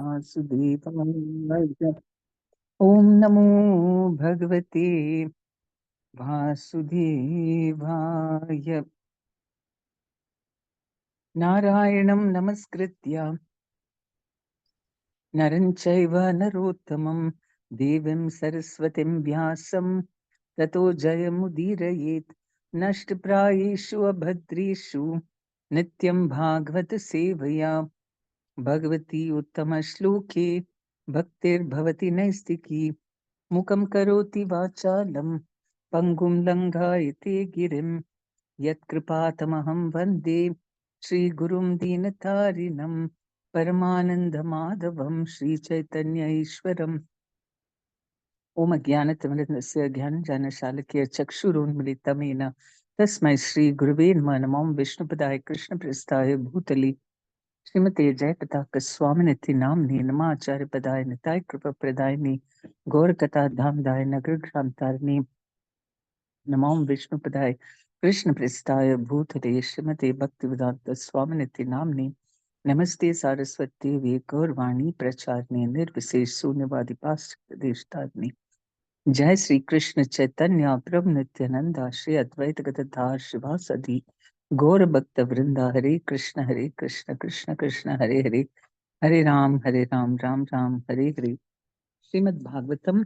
वासुदेवाय। ॐ नमो भगवते वासुदेवाय। नारायणं नमस्कृत्य नरं चैव नरोत्तमं देवीं सरस्वतीं व्यासं ततो जयमुदीरयेत्। नष्टप्रायेषु अभद्रेषु नित्यं भागवत सेवया भगवती उत्तमश्लोके भक्तिर्भवति नैस्तिकी। मुखं करोति वाचालं पङ्गुं लङ्घयते गिरिं यत्कृपातमहं वन्दे श्रीगुरुं दीनतारिणं परमानन्दमाधवं श्रीचैतन्य ईश्वरम्। ॐ ज्ञानतिमिरस्य ज्ञानजानशालाकया चक्षुरुन्मिलितं येन तस्मै श्रीगुरुवे नमः। नमो विष्णुपदाय कृष्णप्रेष्ठाय भूतले श्रीमते जयपताक स्वामिनिति नाम्नि नमाचार्यपदाय निताय कृपप्रदायिनि गौरकथा धामदाय नगरग्रामतारिणि नमो विष्णुपदाय कृष्णप्रेष्ठाय भूतले श्रीमते भक्तिवेदांत स्वामिनिति नाम्नि नमस्ते सारस्वती देवी गौरवाणी प्रचारिणे निर्विशेष शून्यवादी पाश्चात्य। जय श्री कृष्ण चैतन्य प्रभु नित्यानंद श्री अद्वैत गदाधर शिवासदि गौर भक्त वृंदा। हरे कृष्ण कृष्ण कृष्ण हरे हरे, हरे Ram Ram Ram Hare Hare. Shrimad Bhagavatam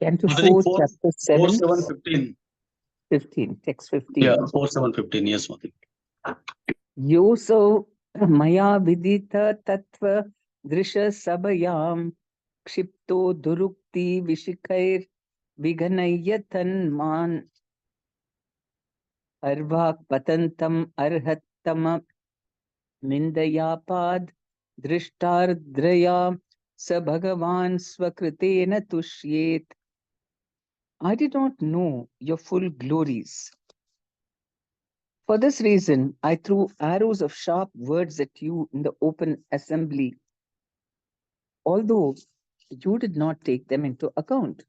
Canto I 4, think four, chapter 4, 7, 7, 15. 15, text 15. Yeah, 4, 7, 15. Yes, Mati. योऽसौ मया विदित तत्त्व दृश सभयां क्षिप्तो दुरुक्ति विशिखैर्विघ्नयतन्मान् अर्वाक् पतन्तम् अर्हत्तम निन्दयापाद् दृष्टार्द्रया स भगवान् स्वकृतेन तुष्येत्। I did not know your full glories. For this reason, I threw arrows of sharp words at you in the open assembly, although you did not take them into account.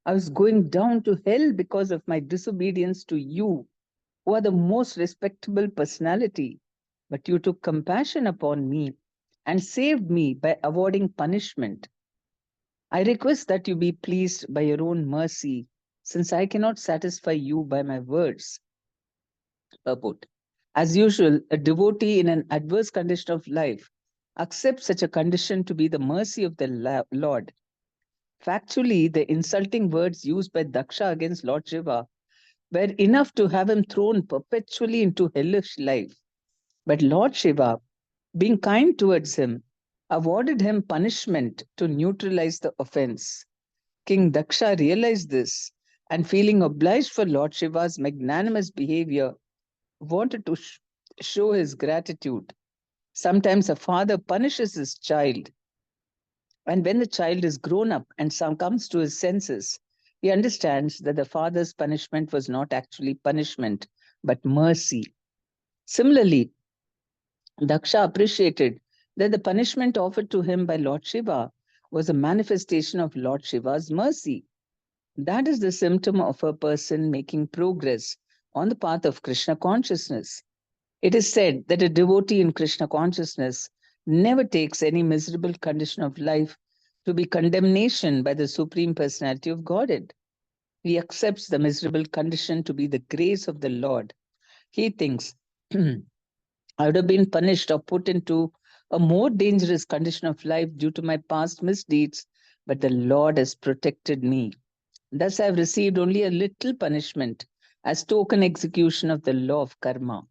I was going down to hell because of my disobedience to you, who are the most respectable personality. But you took compassion upon me and saved me by awarding punishment. I request that you be pleased by your own mercy, since I cannot satisfy you by my words. Purport. As usual, a devotee in an adverse condition of life accepts such a condition to be the mercy of the Lord. Factually, the insulting words used by Daksha against Lord Shiva were enough to have him thrown perpetually into hellish life. But Lord Shiva, being kind towards him, awarded him punishment to neutralize the offense. King Daksha realized this and, feeling obliged for Lord Shiva's magnanimous behavior, wanted to show his gratitude. Sometimes a father punishes his child, and when the child is grown up and comes to his senses, he understands that the father's punishment was not actually punishment, but mercy. Similarly, Daksha appreciated that the punishment offered to him by Lord Shiva was a manifestation of Lord Shiva's mercy. That is the symptom of a person making progress on the path of Krishna consciousness. It is said that a devotee in Krishna consciousness never takes any miserable condition of life to be condemnation by the Supreme Personality of Godhead. He accepts the miserable condition to be the grace of the Lord. He thinks, I would have been punished or put into a more dangerous condition of life due to my past misdeeds, but the Lord has protected me. Thus I have received only a little punishment as token execution of the law of karma.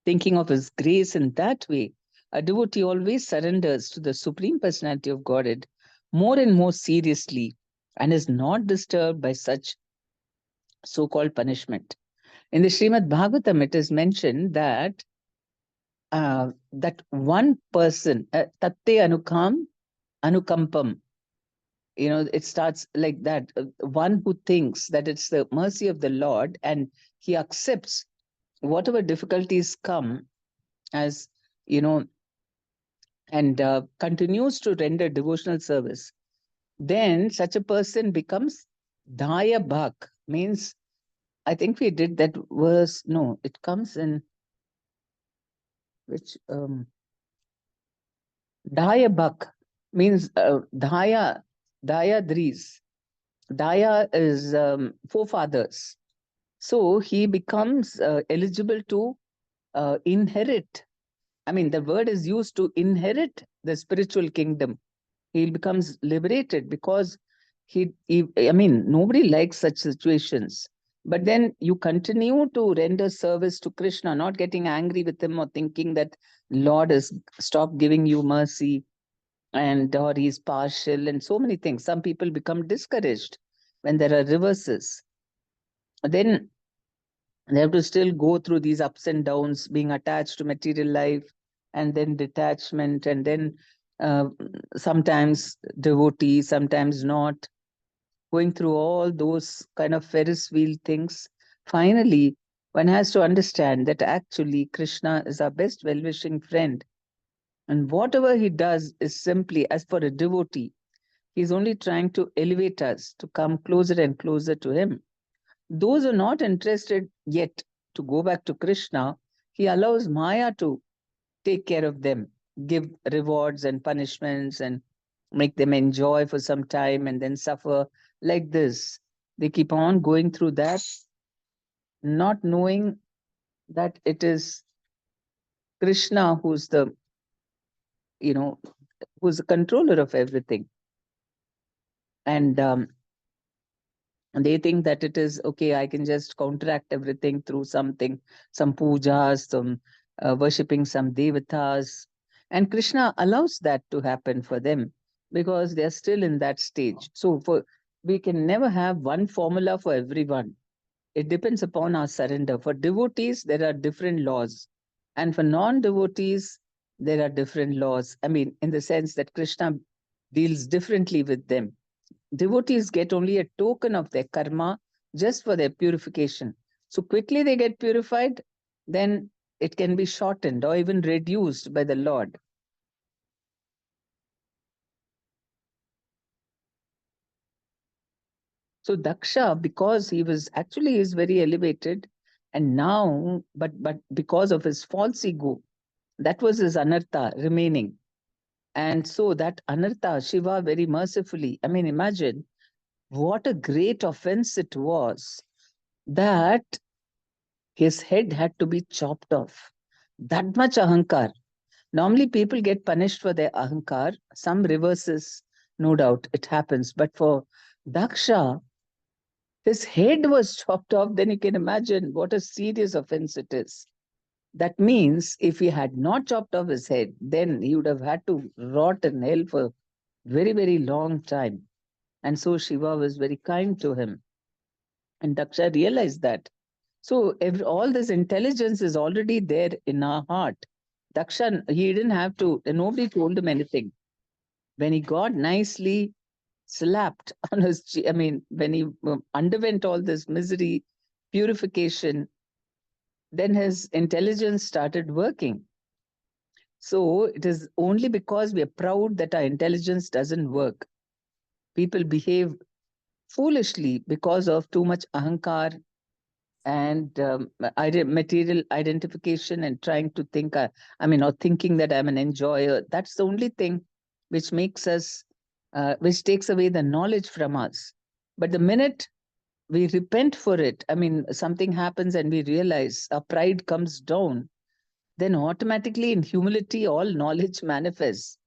Thinking of his grace in that way, a devotee always surrenders to the Supreme Personality of Godhead more and more seriously and is not disturbed by such so-called punishment. In the Srimad Bhagavatam, it is mentioned that that one person, tatte anukampam, it starts like that. One who thinks that it's the mercy of the Lord and he accepts whatever difficulties come as, and continues to render devotional service. then such a person becomes Daya Bhak, means, I think we did that verse. No, it comes in which Daya Bhak means Daya Dris. Daya is forefathers. So he becomes eligible to inherit. I mean, the word is used to inherit the spiritual kingdom. He becomes liberated because I mean, nobody likes such situations. But then you continue to render service to Krishna, not getting angry with him or thinking that Lord has stopped giving you mercy and or he's partial and so many things. Some people become discouraged when there are reverses. Then they have to still go through these ups and downs, being attached to material life, and then detachment, and then uh, sometimes devotee, sometimes not, going through all those kind of Ferris wheel things. Finally, one has to understand that actually Krishna is our best well wishing friend. And whatever he does is simply, as for a devotee, he's only trying to elevate us to come closer and closer to him. Those who are not interested yet to go back to Krishna, he allows Maya to take care of them, give rewards and punishments, and make them enjoy for some time and then suffer like this. They keep on going through that, not knowing that it is Krishna who's the, you know, who's the controller of everything. And they think that it is okay, I can just counteract everything through something, some pujas, some worshipping some devatas. And Krishna allows that to happen for them because they're still in that stage. So we can never have one formula for everyone. It depends upon our surrender. For devotees, there are different laws. And for non devotees, there are different laws. I mean, in the sense that Krishna deals differently with them. Devotees get only a token of their karma just for their purification. So quickly they get purified, then it can be shortened or even reduced by the Lord. So Daksha, because he was actually is very elevated, and now, but because of his false ego, that was his anartha remaining. And so that anartha, Shiva very mercifully, I mean, imagine what a great offense it was that his head had to be chopped off. That much ahankar. Normally, people get punished for their ahankar. Some reverses, no doubt, it happens. But for Daksha, his head was chopped off. Then you can imagine what a serious offense it is. That means if he had not chopped off his head, then he would have had to rot in hell for very, very long time. And so Shiva was very kind to him. And Daksha realized that. So all this intelligence is already there in our heart. Daksha, he didn't have to, nobody told him anything. When he got nicely slapped on his, I mean, when he underwent all this misery, purification, then his intelligence started working. So it is only because we are proud that our intelligence doesn't work. People behave foolishly because of too much ahankar and material identification and trying to think, I mean, or thinking that I'm an enjoyer. That's the only thing which makes us, which takes away the knowledge from us. But the minute we repent for it, I mean, something happens and we realize our pride comes down, then automatically in humility, all knowledge manifests.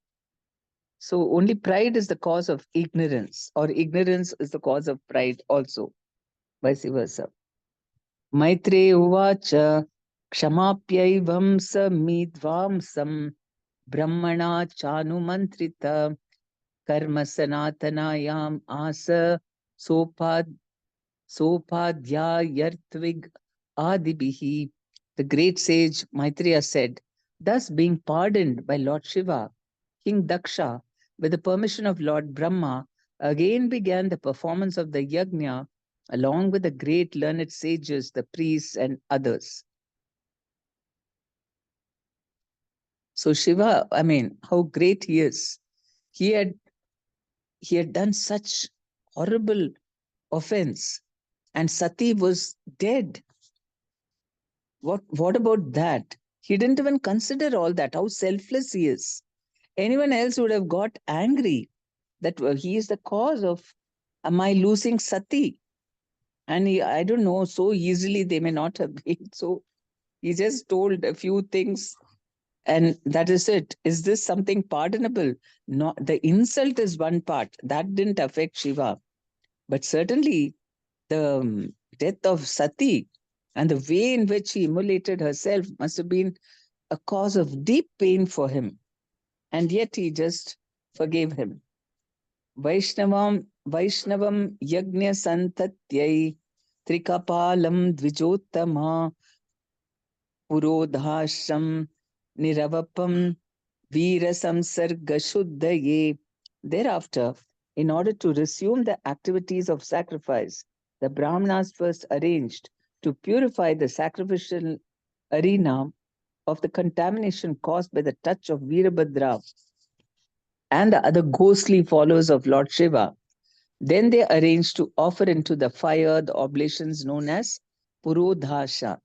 So only pride is the cause of ignorance, or ignorance is the cause of pride also, vice versa. Maitre uvacha क्षमाप्यैवं स मीद्वांसं brahmana chanumantrita karma sanatanayam asa sopad sopadhyayartvig adibihi. The great sage Maitreya said, thus being pardoned by Lord Shiva, King Daksha, with the permission of Lord Brahma, again began the performance of the yajna along with the great learned sages, the priests, and others. So Shiva, I mean, how great he is. He had he had done such horrible offense, and Sati was dead. What about that? He didn't even consider all that, how selfless he is. Anyone else would have got angry that he is the cause of my losing Sati. And I don't know, so easily they may not have been. So he just told a few things, and that is it. Is this something pardonable? No, the insult is one part that didn't affect Shiva, but certainly the death of Sati and the way in which she immolated herself must have been a cause of deep pain for him, and yet he just forgave him. Vaishnavam yajna santatyai trikapalam dvijottama purodhasham niravapam Veera Samsarga Shuddhaye. Thereafter, in order to resume the activities of sacrifice, the Brahmanas first arranged to purify the sacrificial arena of the contamination caused by the touch of Veerabhadra and the other ghostly followers of Lord Shiva. Then they arranged to offer into the fire the oblations known as Purodhasha.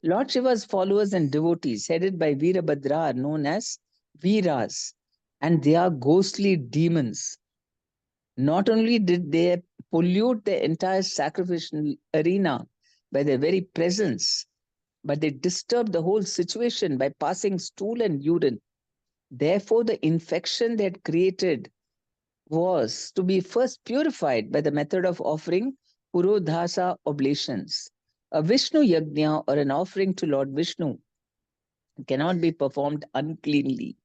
Lord Shiva's followers and devotees, headed by Veerabhadra, are known as Veeras, and they are ghostly demons. Not only did they pollute the entire sacrificial arena by their very presence, but they disturbed the whole situation by passing stool and urine. Therefore, the infection they had created was to be first purified by the method of offering Purodhasa oblations. A Vishnu yajna, or an offering to Lord Vishnu, cannot be performed uncleanly.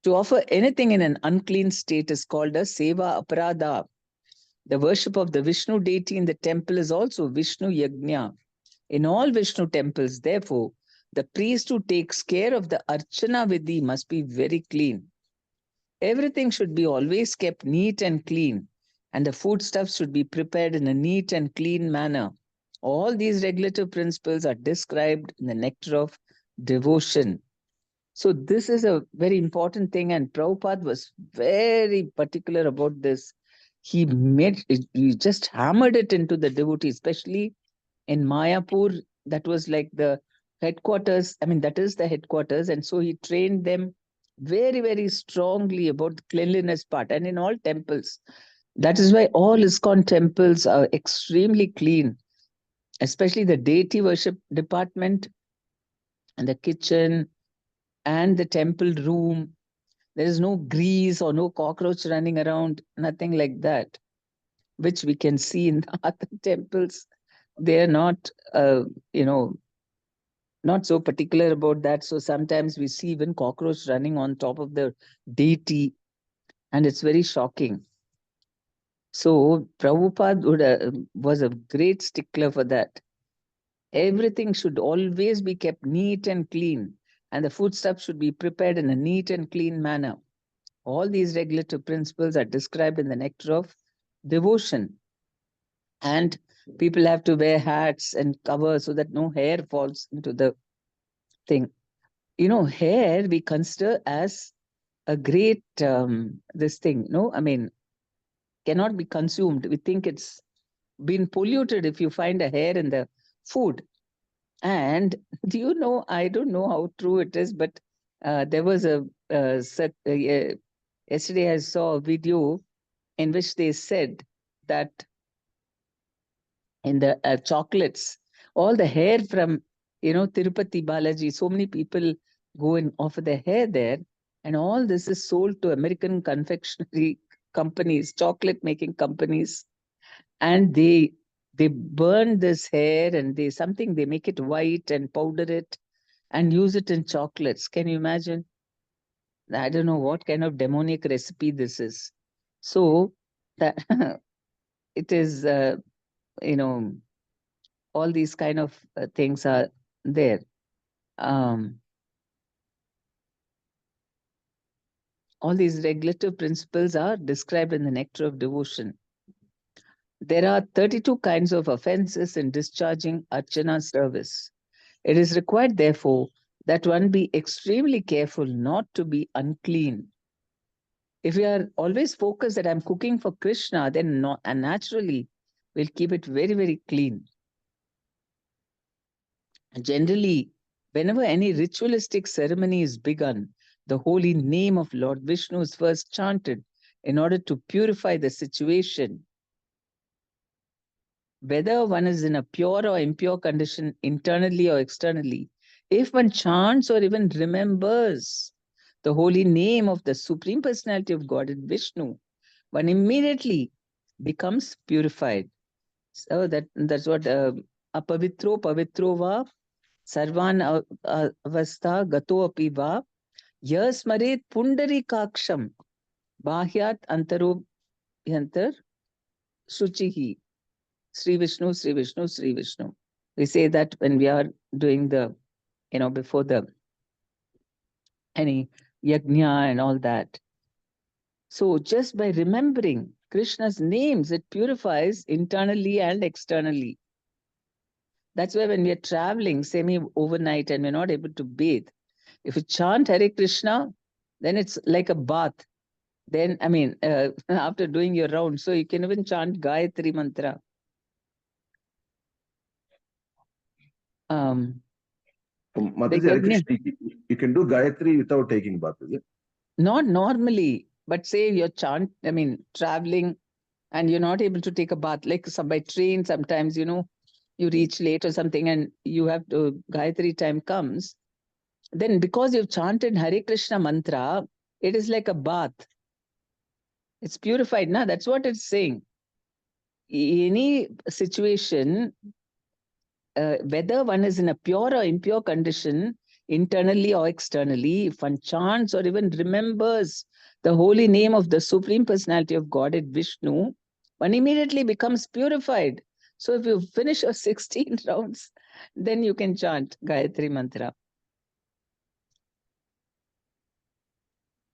To offer anything in an unclean state is called a seva aparadha. The worship of the Vishnu deity in the temple is also Vishnu yajna. In all Vishnu temples, therefore, the priest who takes care of the Archana Vidhi must be very clean. Everything should be always kept neat and clean, and the foodstuffs should be prepared in a neat and clean manner. All these regulative principles are described in the Nectar of Devotion. So this is a very important thing, and Prabhupada was very particular about this. He just hammered it into the devotee, especially in Mayapur. That was like the headquarters. I mean, that is the headquarters, and so he trained them very, very strongly about the cleanliness part, and in all temples. That is why all ISKCON temples are extremely clean, especially the deity worship department and the kitchen and the temple room. There is no grease or no cockroach running around, nothing like that, which we can see in the other temples. They are not, you know, not so particular about that. So sometimes we see even cockroach running on top of the deity, and it's very shocking. So Prabhupada was a great stickler for that. Everything should always be kept neat and clean, and the foodstuff should be prepared in a neat and clean manner. All these regulative principles are described in the Nectar of Devotion. And people have to wear hats and cover so that no hair falls into the thing. Hair we consider as a great this thing. No, I mean, cannot be consumed. We think it's been polluted if you find a hair in the food. And do you know? I don't know how true it is, but there was yesterday I saw a video in which they said that in the chocolates, all the hair from, Tirupati Balaji, so many people go and offer their hair there, and all this is sold to American confectionery companies, chocolate making companies, and they burn this hair and they make it white and powder it and use it in chocolates. Can you imagine? I don't know what kind of demonic recipe this is. So that it is, you know, all these kind of things are there. Um, all these regulative principles are described in the Nectar of Devotion. There are 32 kinds of offenses in discharging Archana service. It is required, therefore, that one be extremely careful not to be unclean. If we are always focused that I'm cooking for Krishna, then and naturally we'll keep it very, very clean. Generally, whenever any ritualistic ceremony is begun, the holy name of Lord Vishnu is first chanted in order to purify the situation. Whether one is in a pure or impure condition, internally or externally, if one chants or even remembers the holy name of the Supreme Personality of Godhead Vishnu, one immediately becomes purified. So that's what apavitro pavitro va sarvan avastha gato api va yasmaret pundarikaksham bahyat antaro yantar suchihi. Sri Vishnu, Sri Vishnu, Sri Vishnu. We say that when we are doing the, before the any yajna and all that. So just by remembering Krishna's names, it purifies internally and externally. That's why when we are traveling, say overnight, and we're not able to bathe, if you chant Hare Krishna, then it's like a bath. Then, after doing your round, so you can even chant Gayatri mantra. Mataji, you can do Gayatri without taking bath, is it? Not normally, but say you're traveling and you're not able to take a bath, like by train, sometimes, you reach late or something and you have to, Gayatri time comes, then because you've chanted Hare Krishna mantra, it is like a bath. It's purified, na? That's what it's saying. Any situation, whether one is in a pure or impure condition, internally or externally, if one chants or even remembers the holy name of the Supreme Personality of Godhead Vishnu, one immediately becomes purified. So if you finish your 16 rounds, then you can chant Gayatri Mantra.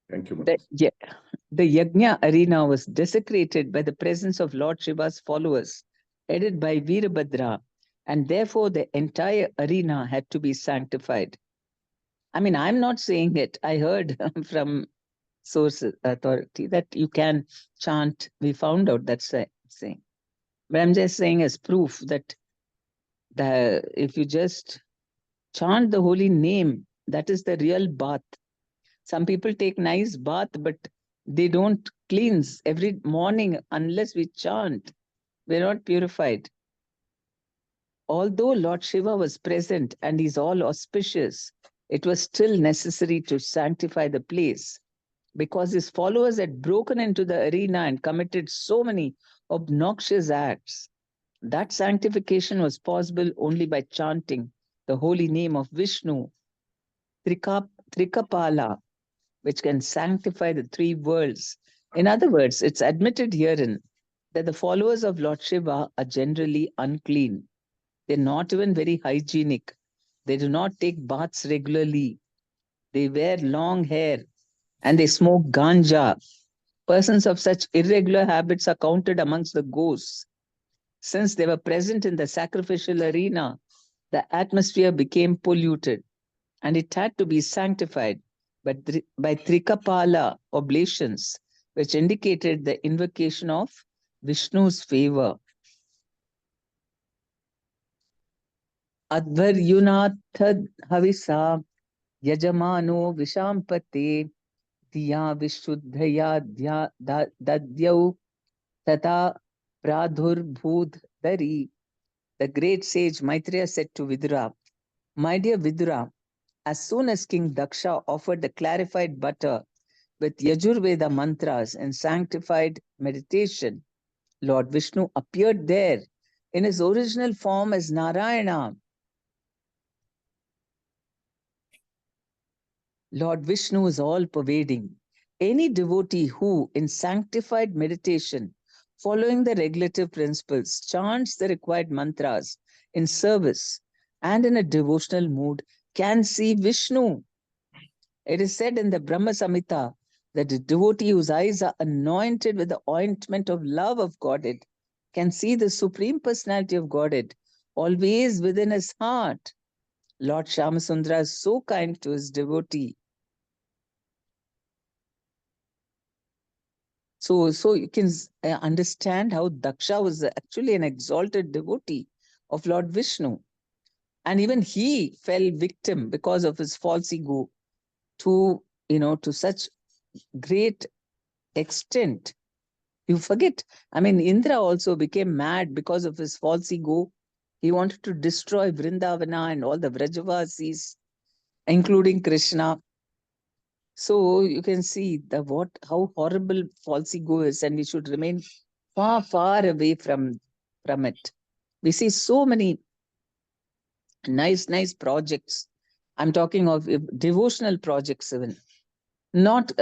Thank you, The Yajna arena was desecrated by the presence of Lord Shiva's followers, headed by Veerabhadra, and therefore the entire arena had to be sanctified. I'm not saying it. I heard from source authority that you can chant. We found out that's saying. But I'm just saying as proof that if you just chant the holy name, that is the real bath. Some people take nice bath, but they don't cleanse every morning unless we chant. We're not purified. Although Lord Shiva was present and is all auspicious, it was still necessary to sanctify the place because his followers had broken into the arena and committed so many obnoxious acts. That sanctification was possible only by chanting the holy name of Vishnu, Trikapala, which can sanctify the three worlds. In other words, it's admitted herein that the followers of Lord Shiva are generally unclean. They're not even very hygienic. They do not take baths regularly. They wear long hair and they smoke ganja. Persons of such irregular habits are counted amongst the ghosts. Since they were present in the sacrificial arena, the atmosphere became polluted and it had to be sanctified by Trikapala oblations, which indicated the invocation of Vishnu's favor. Advaryunathad havisa yajamano vishampate diya vishuddhaya dadyau tata pradhurbhudhari. The great sage Maitreya said to Vidura, "My dear Vidura, as soon as King Daksha offered the clarified butter with Yajurveda mantras and sanctified meditation, Lord Vishnu appeared there in his original form as Narayana. Lord Vishnu is all-pervading. Any devotee who, in sanctified meditation, following the regulative principles, chants the required mantras in service and in a devotional mood, can see Vishnu. It is said in the Brahma Samhita that a devotee whose eyes are anointed with the ointment of love of Godhead can see the Supreme Personality of Godhead always within his heart. Lord Shyamasundara is so kind to his devotee. So you can understand how Daksha was actually an exalted devotee of Lord Vishnu. And even he fell victim because of his false ego to, to such great extent. You forget. I mean, Indra also became mad because of his false ego. He wanted to destroy Vrindavana and all the Vrajavasis, including Krishna. So you can see how horrible false ego is, and we should remain far, far away from it. We see so many nice projects. I'm talking of devotional projects, even not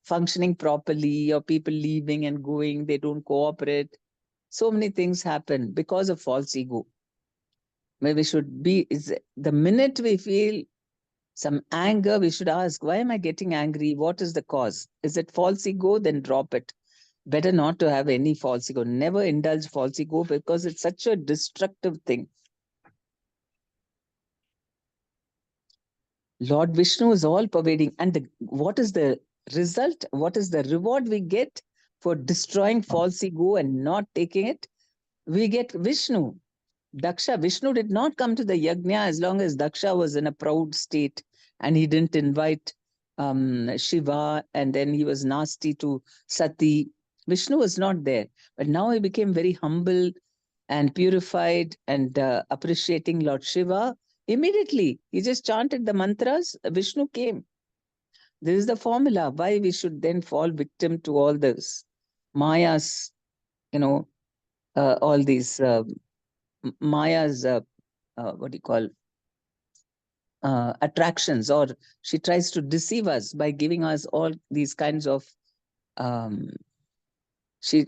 functioning properly, or people leaving and going, they don't cooperate. So many things happen because of false ego. Where we should be is the minute we feel some anger, we should ask, why am I getting angry? What is the cause? Is it false ego? Then drop it. Better not to have any false ego. Never indulge false ego, because it's such a destructive thing. Lord Vishnu is all pervading. And what is the result? What is the reward we get for destroying false ego and not taking it? We get Vishnu. Daksha, Vishnu did not come to the yajna as long as Daksha was in a proud state and he didn't invite Shiva, and then he was nasty to Sati. Vishnu was not there. But now he became very humble and purified and appreciating Lord Shiva. Immediately, he just chanted the mantras, Vishnu came. This is the formula why we should then fall victim to all this Maya's, all these Maya's, what do you call, attractions, or she tries to deceive us by giving us all these kinds of, um, she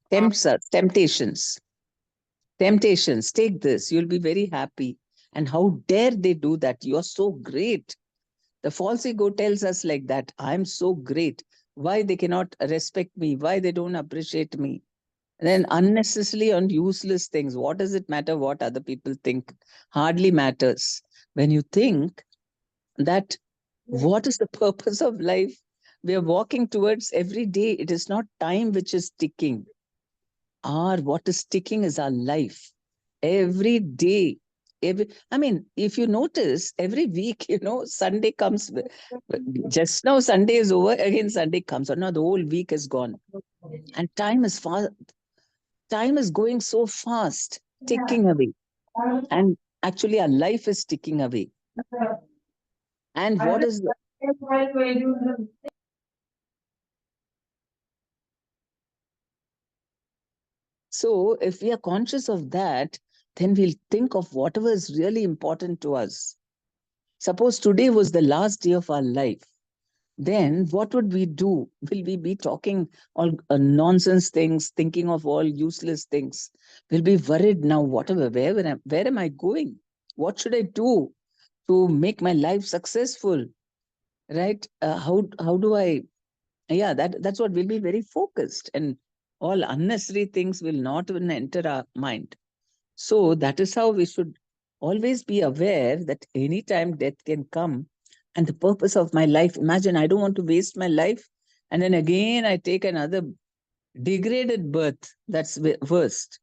tempts us, temptations. Take this, you'll be very happy. And how dare they do that? You're so great. The false ego tells us like that, I'm so great. Why they cannot respect me? Why they don't appreciate me? And then unnecessarily on useless things. What does it matter what other people think? Hardly matters. When you think that, what is the purpose of life? We are walking towards every day. It is not time which is ticking. What is ticking is our life. Every day. If you notice, every week, Sunday comes. Just now, Sunday is over. Again, Sunday comes. Now the whole week is gone. And time is going so fast, ticking away. And actually, our life is ticking away. And what is so if we are conscious of that, then we'll think of whatever is really important to us. Suppose today was the last day of our life. Then what would we do? Will we be talking all nonsense things, thinking of all useless things? We'll be worried now, whatever, where am I going? What should I do to make my life successful? Right? How do I? Yeah, that's what we'll be very focused, and all unnecessary things will not even enter our mind. So that is how we should always be aware that anytime death can come. And the purpose of my life, imagine, I don't want to waste my life. And then again, I take another degraded birth. That's worst.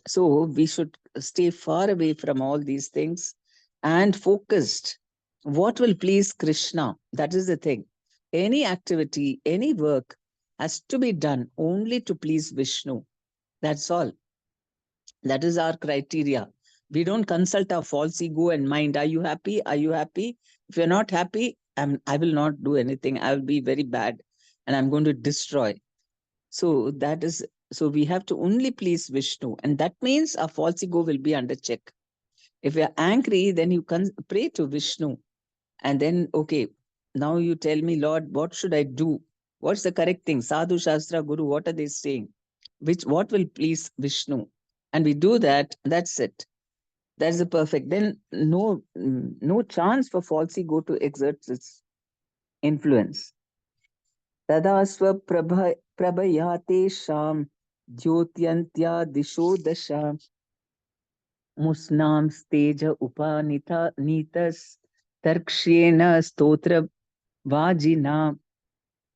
So we should stay far away from all these things and focused. What will please Krishna? That is the thing. Any activity, any work has to be done only to please Vishnu. That's all. That is our criteria. We don't consult our false ego and mind. Are you happy? Are you happy? If you're not happy, I will not do anything. I will be very bad and I'm going to destroy. So we have to only please Vishnu. And that means our false ego will be under check. If you're angry, then you can pray to Vishnu. And then, okay, now you tell me, Lord, what should I do? What's the correct thing? Sadhu, Shastra, Guru, what are they saying? What will please Vishnu? And we do that, that's it. That's the perfect. Then no chance for false ego to exert its influence. Tada prabhayate sham jyotyantya disho dasha musnam steja upanita nitas tarkshena stotra vajina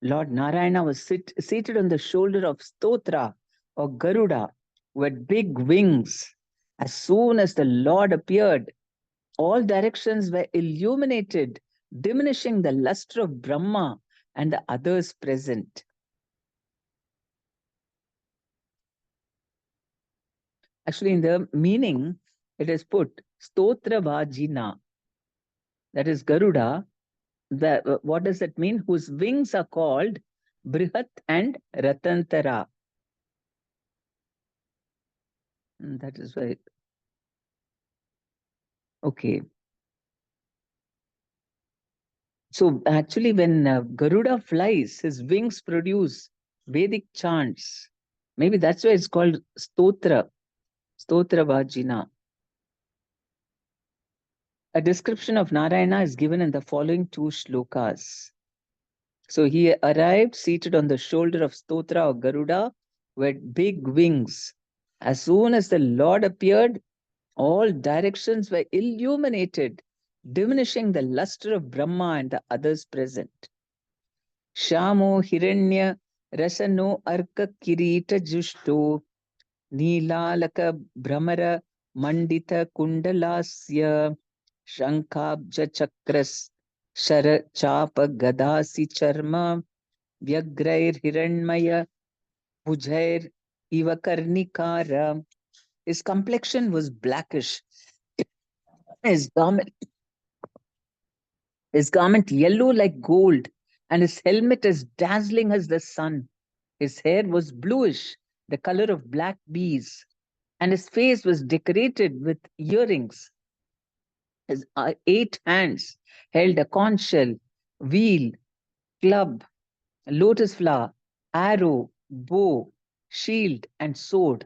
Lord Narayana was seated on the shoulder of Stotra or Garuda with big wings. As soon as the Lord appeared, all directions were illuminated, diminishing the luster of Brahma and the others present. Actually, in the meaning, it is put Stotra Vajina, that is Garuda. What does that mean? Whose wings are called Brihat and Ratantara. That is why. Okay. So actually, when Garuda flies, his wings produce Vedic chants. Maybe that's why it's called Stotra, Stotra Vajina. A description of Narayana is given in the following two shlokas. So he arrived seated on the shoulder of Stotra or Garuda with big wings. As soon as the Lord appeared, all directions were illuminated, diminishing the luster of Brahma and the others present. Shamo Hiranya Rasano Arka Kirita Jushto Nilalaka Brahmara Mandita Kundalasya Shankabja Chakras Shara Chapa Gadasi Charma Vyagrair Hiranmaya Bhujair Ivakarnikara. His complexion was blackish. His garment yellow like gold, and his helmet as dazzling as the sun. His hair was bluish, the color of black bees, and his face was decorated with earrings. His 8 hands held a conch shell, wheel, club, lotus flower, arrow, bow, shield, and sword,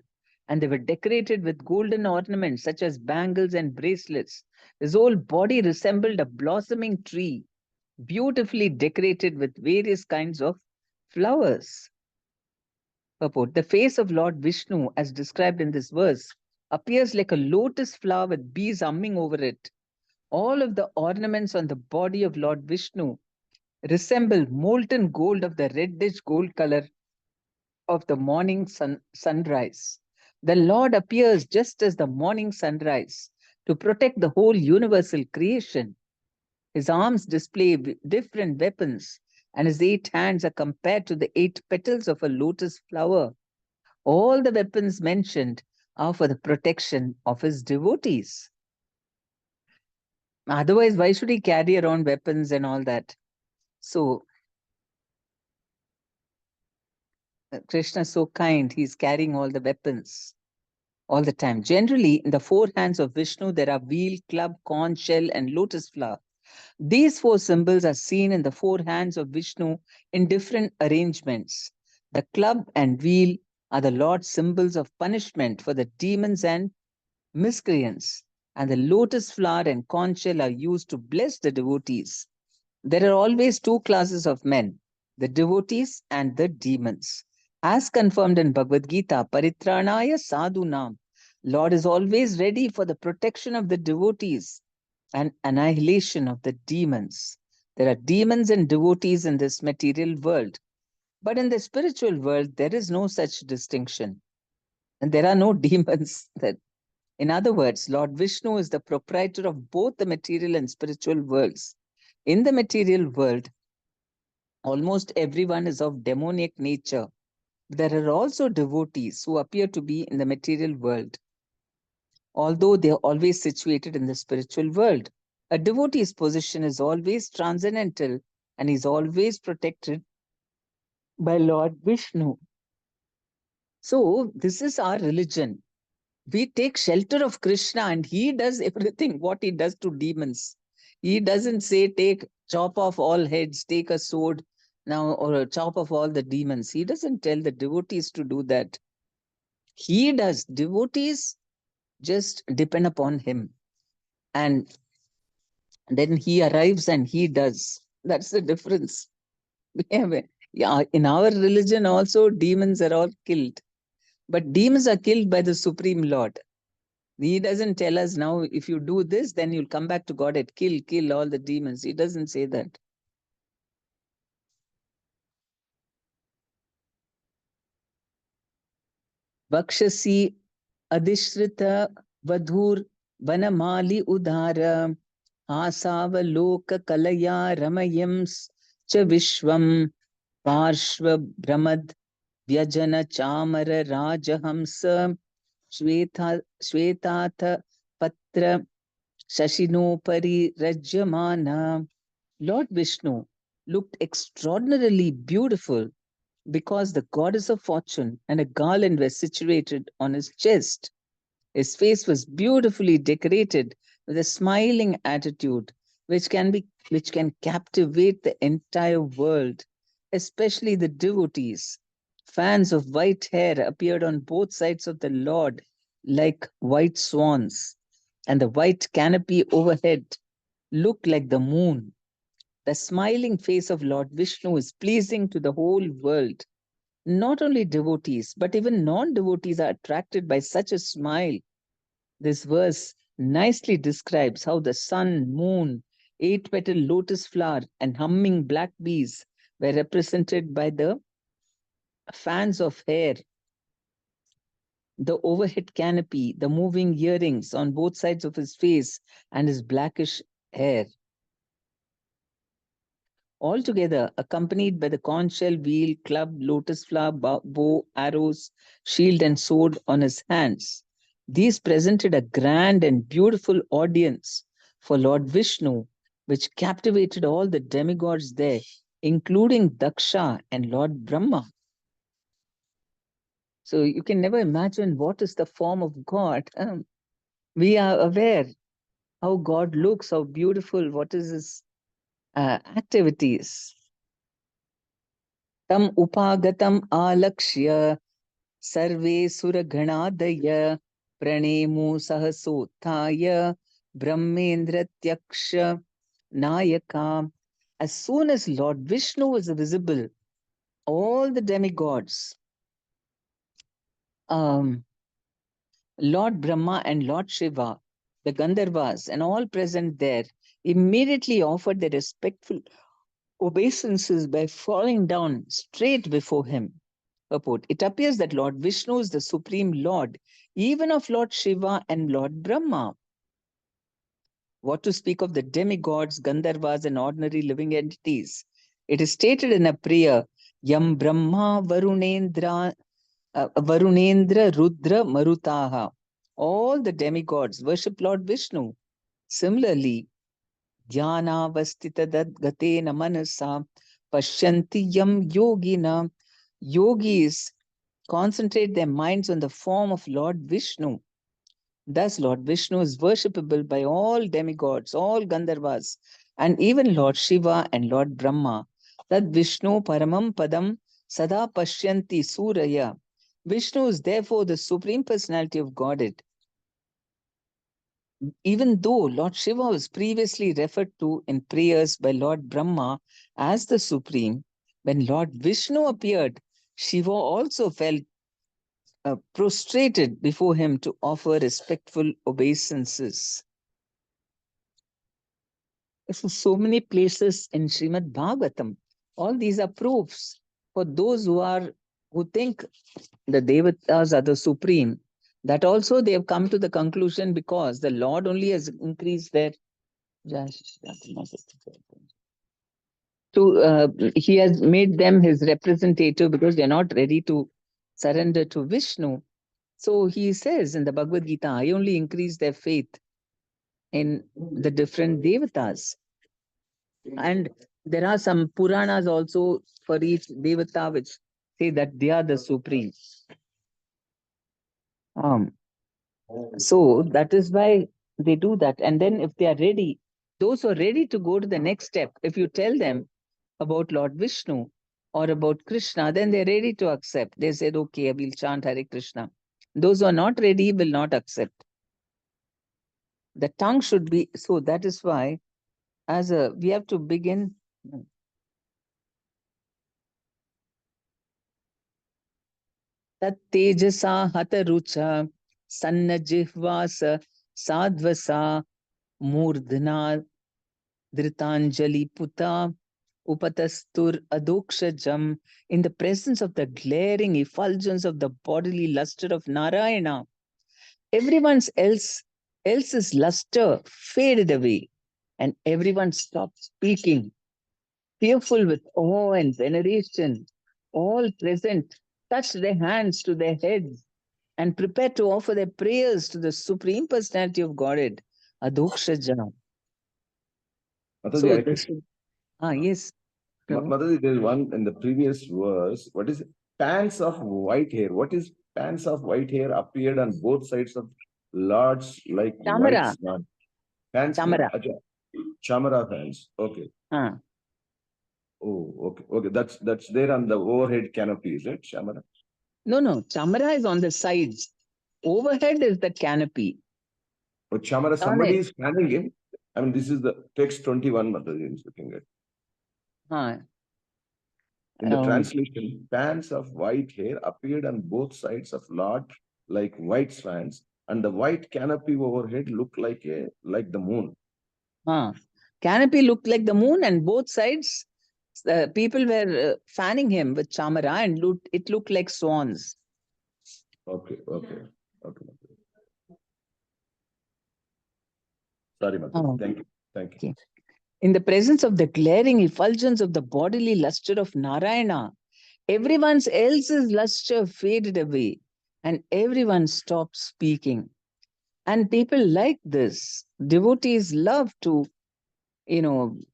and they were decorated with golden ornaments such as bangles and bracelets. His whole body resembled a blossoming tree, beautifully decorated with various kinds of flowers. Purport: the face of Lord Vishnu, as described in this verse, appears like a lotus flower with bees humming over it. All of the ornaments on the body of Lord Vishnu resemble molten gold of the reddish gold color of the morning sunrise. The Lord appears just as the morning sunrise to protect the whole universal creation. His arms display different weapons, and his 8 hands are compared to the 8 petals of a lotus flower. All the weapons mentioned are for the protection of his devotees. Otherwise, why should he carry around weapons and all that? So, Krishna is so kind, he's carrying all the weapons all the time. Generally, in the 4 hands of Vishnu, there are wheel, club, conch shell, and lotus flower. These 4 symbols are seen in the 4 hands of Vishnu in different arrangements. The club and wheel are the Lord's symbols of punishment for the demons and miscreants, and the lotus flower and conch shell are used to bless the devotees. There are always 2 classes of men, the devotees and the demons. As confirmed in Bhagavad Gita, Paritranaya Sadhunam, Lord is always ready for the protection of the devotees and annihilation of the demons. There are demons and devotees in this material world, but in the spiritual world, there is no such distinction. And there are no demons. In other words, Lord Vishnu is the proprietor of both the material and spiritual worlds. In the material world, almost everyone is of demoniac nature. There are also devotees who appear to be in the material world, although they are always situated in the spiritual world. A devotee's position is always transcendental and is always protected by Lord Vishnu. So, this is our religion. We take shelter of Krishna and he does everything what he does to demons. He doesn't say, chop off all heads, take a sword now, or chop off all the demons. He doesn't tell the devotees to do that. He does. Devotees just depend upon him. And then he arrives and he does. That's the difference. Yeah, in our religion also, demons are all killed. But demons are killed by the Supreme Lord. He doesn't tell us now, if you do this, then you'll come back to Godhead. Kill all the demons. He doesn't say that. Vakshasi adishrita vadhur vanamali udara asavaloka kalaya ramayams cha vishvam parshva brahmad vyajana chamara rajahamsa shvetatha patra Shashinopari Rajyamana. Lord Vishnu looked extraordinarily beautiful because the goddess of fortune and a garland were situated on his chest. His face was beautifully decorated with a smiling attitude which can captivate the entire world, especially the devotees. Fans of white hair appeared on both sides of the Lord like white swans, and the white canopy overhead looked like the moon. The smiling face of Lord Vishnu is pleasing to the whole world. Not only devotees, but even non devotees are attracted by such a smile. This verse nicely describes how the sun, moon, eight petal lotus flower, and humming black bees were represented by the fans of hair, the overhead canopy, the moving earrings on both sides of his face, and his blackish hair. Altogether, accompanied by the conch shell, wheel, club, lotus flower, bow, arrows, shield, and sword on his hands. These presented a grand and beautiful audience for Lord Vishnu, which captivated all the demigods there, including Daksha and Lord Brahma. So you can never imagine what is the form of God. We are aware how God looks, how beautiful, what is his activities. Tam upagatam alakshya sarve suraghanadaya pranemu sahasothaya brahmendra tyaksha nayaka. As soon as Lord Vishnu was visible, all the demigods, Lord Brahma and Lord Shiva, the Gandharvas, and all present there immediately offered their respectful obeisances by falling down straight before him. Purport. It appears that Lord Vishnu is the supreme Lord, even of Lord Shiva and Lord Brahma. What to speak of the demigods, Gandharvas, and ordinary living entities? It is stated in a prayer, Yam Brahma Varunendra Rudra Marutaha. All the demigods worship Lord Vishnu. Similarly, Dhyanavastitadgatena manasa pashyanti yam yogina. Yogis concentrate their minds on the form of Lord Vishnu. Thus, Lord Vishnu is worshipable by all demigods, all Gandharvas, and even Lord Shiva and Lord Brahma. Tad Vishnu Paramam Padam Sada Pashyanti Suraya. Vishnu is therefore the Supreme Personality of Godhead. Even though Lord Shiva was previously referred to in prayers by Lord Brahma as the Supreme, when Lord Vishnu appeared, Shiva also felt prostrated before him to offer respectful obeisances. So many places in Srimad Bhagavatam, all these are proofs for those who think the Devatas are the supreme. That also they have come to the conclusion because the Lord only has increased their he has made them his representative because they're not ready to surrender to Vishnu. So he says in the Bhagavad Gita, I only increase their faith in the different devatas. And there are some Puranas also for each devata which say that they are the supreme. So that is why they do that. And then if they are ready, those who are ready to go to the next step, if you tell them about Lord Vishnu or about Krishna, then they're ready to accept. They said, okay, we'll chant Hare Krishna. Those who are not ready will not accept. The tongue should be, so that is why we have to begin. Tat tejasa hatarucha sanna jihvasa sadvasa murdhana dhritanjali puta Upatastur adokshajam, in the presence of the glaring effulgence of the bodily luster of Narayana. Else's luster faded away, and everyone stopped speaking. Fearful with awe and veneration, all present touched their hands to their heads and prepared to offer their prayers to the Supreme Personality of Godhead, Adokshaja. Mataji, So, Hare this, Krishna. yes. Prabhu. Mataji, there is one in the previous verse. What is it? Pants of white hair? What is pants of white hair appeared on both sides of Lord's like white Chamara, swan? Pants means Chamara. chamara pants. Okay. Ah. Oh, okay. Okay. That's there on the overhead canopy, is it? Chamara? No, Chamara is on the sides. Overhead is the canopy. Oh, chamara, somebody is fanning him. I mean, this is the text 21 Mataji is looking at. Ah. In the translation, bands of white hair appeared on both sides of Lord like white swans, and the white canopy overhead looked like the moon. Canopy looked like the moon, and both sides, people were fanning him with chamara, and it looked like swans. Okay. Sorry, Mataji. Thank you. Okay. In the presence of the glaring effulgence of the bodily luster of Narayana, everyone else's luster faded away, and everyone stopped speaking. And people like this. Devotees love to, when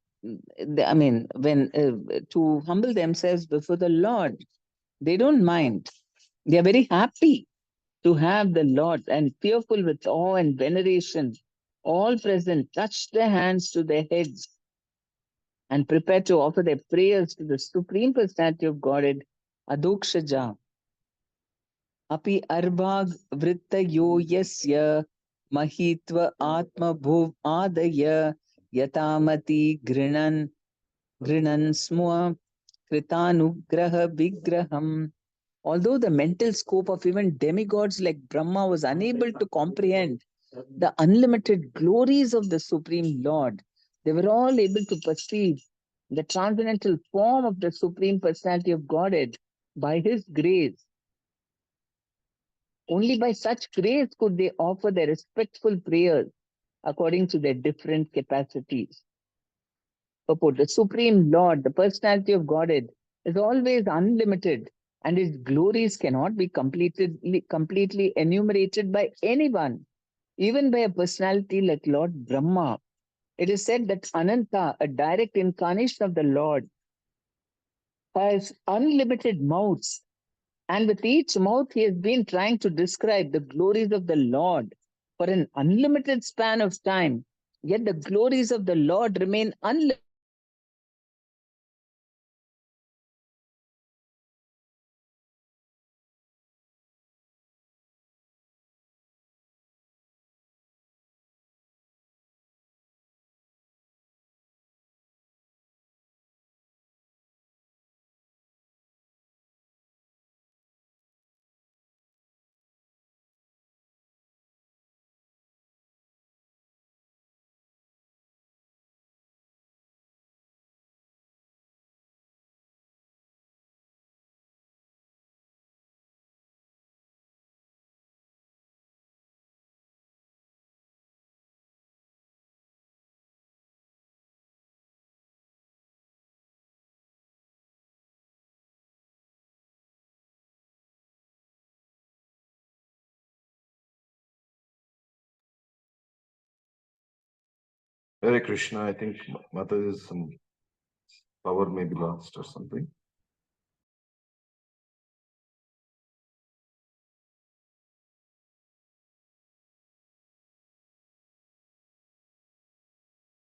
to humble themselves before the Lord. They don't mind. They are very happy to have the Lord, and fearful with awe and veneration, all present touched their hands to their heads and prepared to offer their prayers to the Supreme Personality of Godhead, Adokshaja. Api arbag vrittayo yasya mahitva atma bhuv adaya yatamati grinan smua kritanugraha vigraham. Although the mental scope of even demigods like Brahma was unable to comprehend the unlimited glories of the Supreme Lord, they were all able to perceive the transcendental form of the Supreme Personality of Godhead by His grace. Only by such grace could they offer their respectful prayers according to their different capacities. Purport: the Supreme Lord, the Personality of Godhead, is always unlimited, and His glories cannot be completely enumerated by anyone, even by a personality like Lord Brahma. It is said that Ananta, a direct incarnation of the Lord, has unlimited mouths, and with each mouth he has been trying to describe the glories of the Lord for an unlimited span of time. Yet the glories of the Lord remain unlimited. Hare Krishna. I think Mataji's some power may be lost or something.